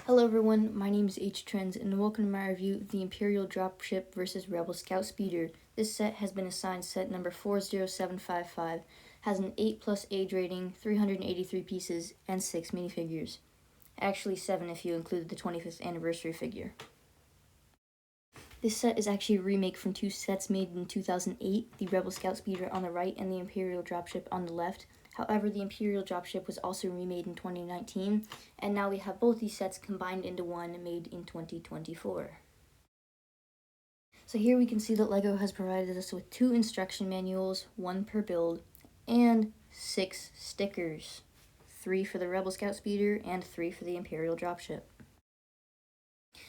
Hello everyone, my name is H-Trends and welcome to my review of the Imperial Dropship vs Rebel Scout Speeder. This set has been assigned set number 40755, has an 8+ age rating, 383 pieces, and 6 minifigures. Actually 7 if you include the 25th anniversary figure. This set is actually a remake from two sets made in 2008, the Rebel Scout Speeder on the right and the Imperial Dropship on the left. However, the Imperial Dropship was also remade in 2019, and now we have both these sets combined into one made in 2024. So here we can see that LEGO has provided us with 2 instruction manuals, 1 per build, and 6 stickers. 3 for the Rebel Scout Speeder and 3 for the Imperial Dropship.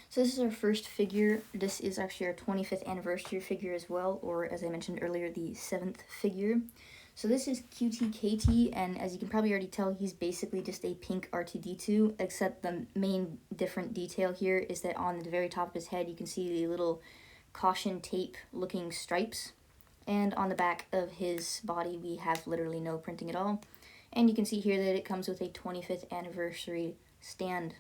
So this is our first figure. This is actually our 25th anniversary figure as well, or as I mentioned earlier, the 7th figure. So this is QTKT, and as you can probably already tell, he's basically just a pink R2-D2, except the main different detail here is that on the very top of his head, you can see the little caution tape looking stripes. And on the back of his body, we have literally no printing at all. And you can see here that it comes with a 25th anniversary stand.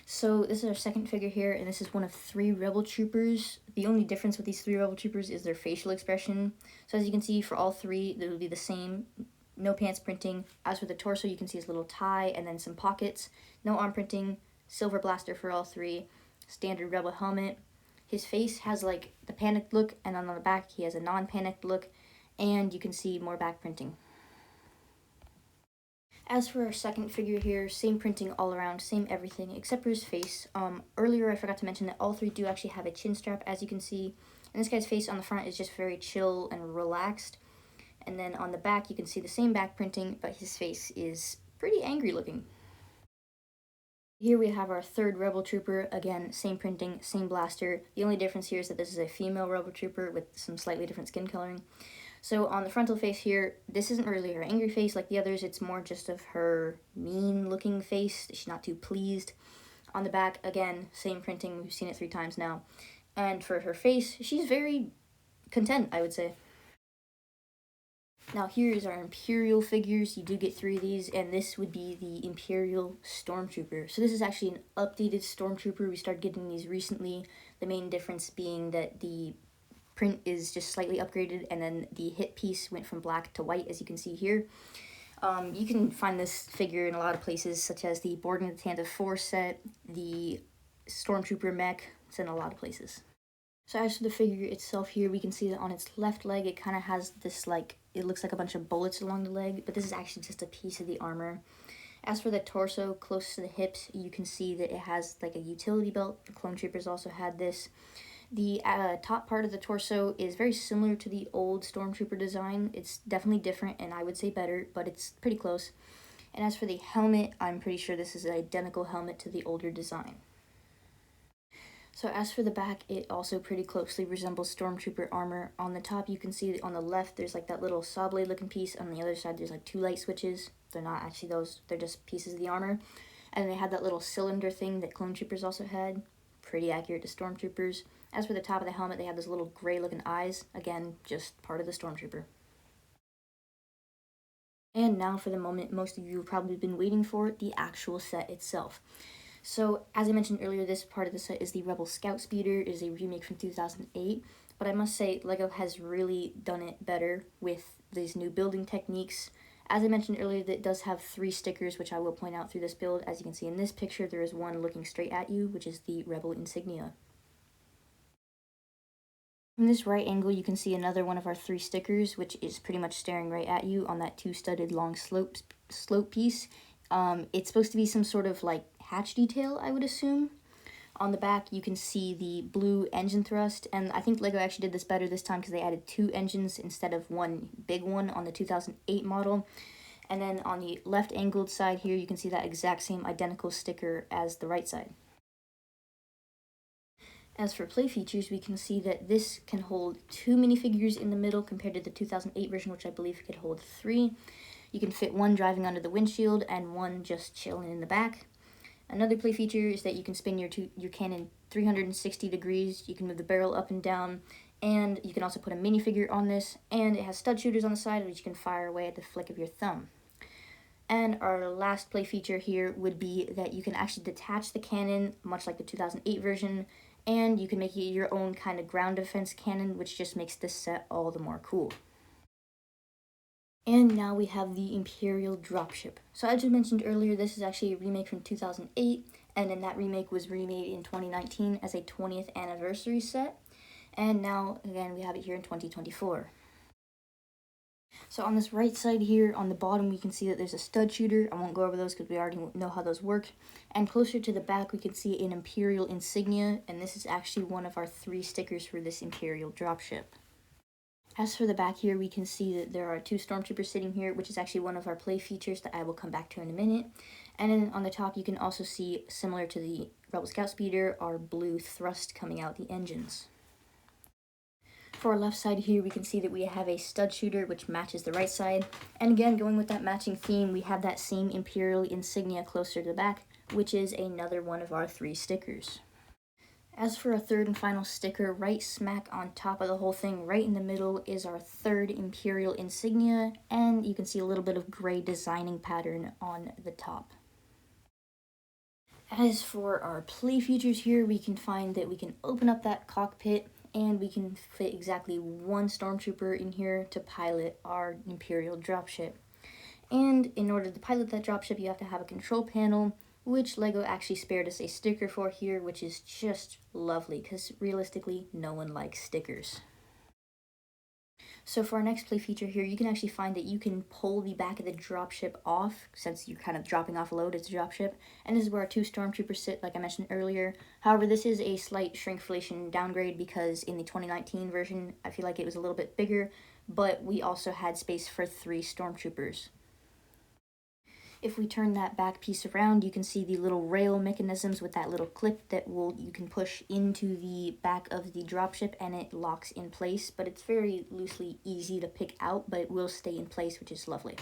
So this is our second figure here, and this is one of 3 Rebel Troopers. The only difference with these 3 Rebel Troopers is their facial expression. So as you can see, for all 3, it will be the same. No pants printing. As for the torso, you can see his little tie and then some pockets. No arm printing. Silver blaster for all 3. Standard Rebel helmet. His face has like the panicked look, and on the back he has a non-panicked look. And you can see more back printing. As for our second figure here, same printing all around, same everything, except for his face. Earlier I forgot to mention that all 3 do actually have a chin strap, as you can see. And this guy's face on the front is just very chill and relaxed. And then on the back, you can see the same back printing, but his face is pretty angry looking. Here we have our third Rebel Trooper. Again, same printing, same blaster. The only difference here is that this is a female Rebel Trooper with some slightly different skin coloring. So on the frontal face here, this isn't really her angry face like the others. It's more just of her mean-looking face. She's not too pleased. On the back, again, same printing. We've seen it 3 times now. And for her face, she's very content, I would say. Now here is our Imperial figures. You do get 3 of these, and this would be the Imperial Stormtrooper. So this is actually an updated Stormtrooper. We started getting these recently. The main difference being that the print is just slightly upgraded, and then the hip piece went from black to white, as you can see here. You can find this figure in a lot of places, such as the Boarding the Tantive 4 set, the Stormtrooper mech. It's in a lot of places. So as for the figure itself here, we can see that on its left leg, it kind of has this, like, it looks like a bunch of bullets along the leg, but this is actually just a piece of the armor. As for the torso, close to the hips, you can see that it has, like, a utility belt. The Clone Troopers also had this. The top part of the torso is very similar to the old Stormtrooper design. It's definitely different, and I would say better, but it's pretty close. And as for the helmet, I'm pretty sure this is an identical helmet to the older design. So as for the back, it also pretty closely resembles Stormtrooper armor. On the top, you can see on the left, there's like that little saw blade looking piece. On the other side, there's like 2 light switches. They're not actually those, they're just pieces of the armor. And they had that little cylinder thing that Clone Troopers also had. Pretty accurate to Stormtroopers. As for the top of the helmet, they have those little gray looking eyes. Again, just part of the Stormtrooper. And now for the moment most of you have probably been waiting for, the actual set itself. So, as I mentioned earlier, this part of the set is the Rebel Scout Speeder. It is a remake from 2008. But I must say, LEGO has really done it better with these new building techniques. As I mentioned earlier, that does have 3 stickers, which I will point out through this build. As you can see in this picture, there is one looking straight at you, which is the Rebel insignia. From this right angle, you can see another one of our 3 stickers, which is pretty much staring right at you on that 2-studded long slope piece. It's supposed to be some sort of like hatch detail, I would assume. On the back, you can see the blue engine thrust, and I think LEGO actually did this better this time because they added 2 engines instead of one big one on the 2008 model. And then on the left angled side here, you can see that exact same identical sticker as the right side. As for play features, we can see that this can hold 2 minifigures in the middle compared to the 2008 version, which I believe could hold 3. You can fit 1 driving under the windshield and 1 just chilling in the back. Another play feature is that you can spin your cannon 360 degrees. You can move the barrel up and down, and you can also put a minifigure on this, and it has stud shooters on the side, which you can fire away at the flick of your thumb. And our last play feature here would be that you can actually detach the cannon, much like the 2008 version, and you can make it your own kind of ground defense cannon, which just makes this set all the more cool. And now we have the Imperial Dropship. So as I mentioned earlier, this is actually a remake from 2008, and then that remake was remade in 2019 as a 20th anniversary set. And now, again, we have it here in 2024. So on this right side here, on the bottom, we can see that there's a stud shooter. I won't go over those because we already know how those work. And closer to the back, we can see an Imperial insignia, and this is actually one of our 3 stickers for this Imperial Dropship. As for the back here, we can see that there are 2 stormtroopers sitting here, which is actually one of our play features that I will come back to in a minute. And then on the top, you can also see, similar to the Rebel Scout Speeder, our blue thrust coming out the engines. For our left side here, we can see that we have a stud shooter, which matches the right side. And again, going with that matching theme, we have that same Imperial insignia closer to the back, which is another one of our 3 stickers. As for a third and final sticker, right smack on top of the whole thing, right in the middle, is our 3rd Imperial insignia, and you can see a little bit of gray designing pattern on the top. As for our play features here, we can find that we can open up that cockpit, and we can fit exactly 1 stormtrooper in here to pilot our Imperial Dropship. And in order to pilot that dropship, you have to have a control panel, which LEGO actually spared us a sticker for here, which is just lovely, because realistically, no one likes stickers. So for our next play feature here, you can actually find that you can pull the back of the dropship off, since you're kind of dropping off a load, it's a dropship, and this is where our 2 stormtroopers sit, like I mentioned earlier. However, this is a slight shrinkflation downgrade, because in the 2019 version, I feel like it was a little bit bigger, but we also had space for 3 stormtroopers. If we turn that back piece around, you can see the little rail mechanisms with that little clip that you can push into the back of the dropship, and it locks in place, but it's very loosely easy to pick out, but it will stay in place, which is lovely.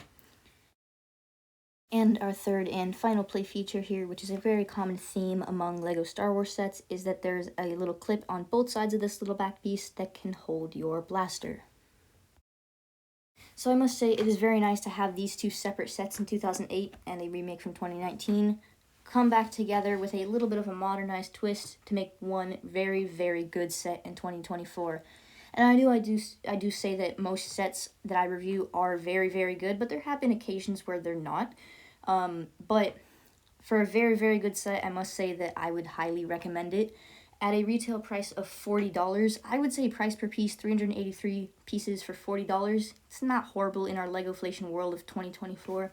And our third and final play feature here, which is a very common theme among LEGO Star Wars sets, is that there's a little clip on both sides of this little back piece that can hold your blaster. So I must say, it is very nice to have these 2 separate sets in 2008 and a remake from 2019 come back together with a little bit of a modernized twist to make one very, very good set in 2024. And I do say that most sets that I review are very, very good, but there have been occasions where they're not. But for a very, very good set, I must say that I would highly recommend it. At a retail price of $40, I would say price per piece, 383 pieces for $40. It's not horrible in our LEGOflation world of 2024.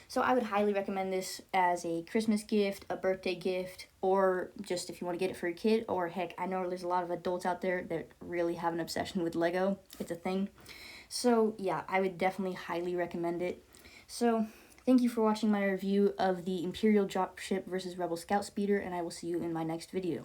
So I would highly recommend this as a Christmas gift, a birthday gift, or just if you want to get it for your kid, or heck, I know there's a lot of adults out there that really have an obsession with LEGO. It's a thing. So yeah, I would definitely highly recommend it. So thank you for watching my review of the Imperial Dropship versus Rebel Scout Speeder, and I will see you in my next video.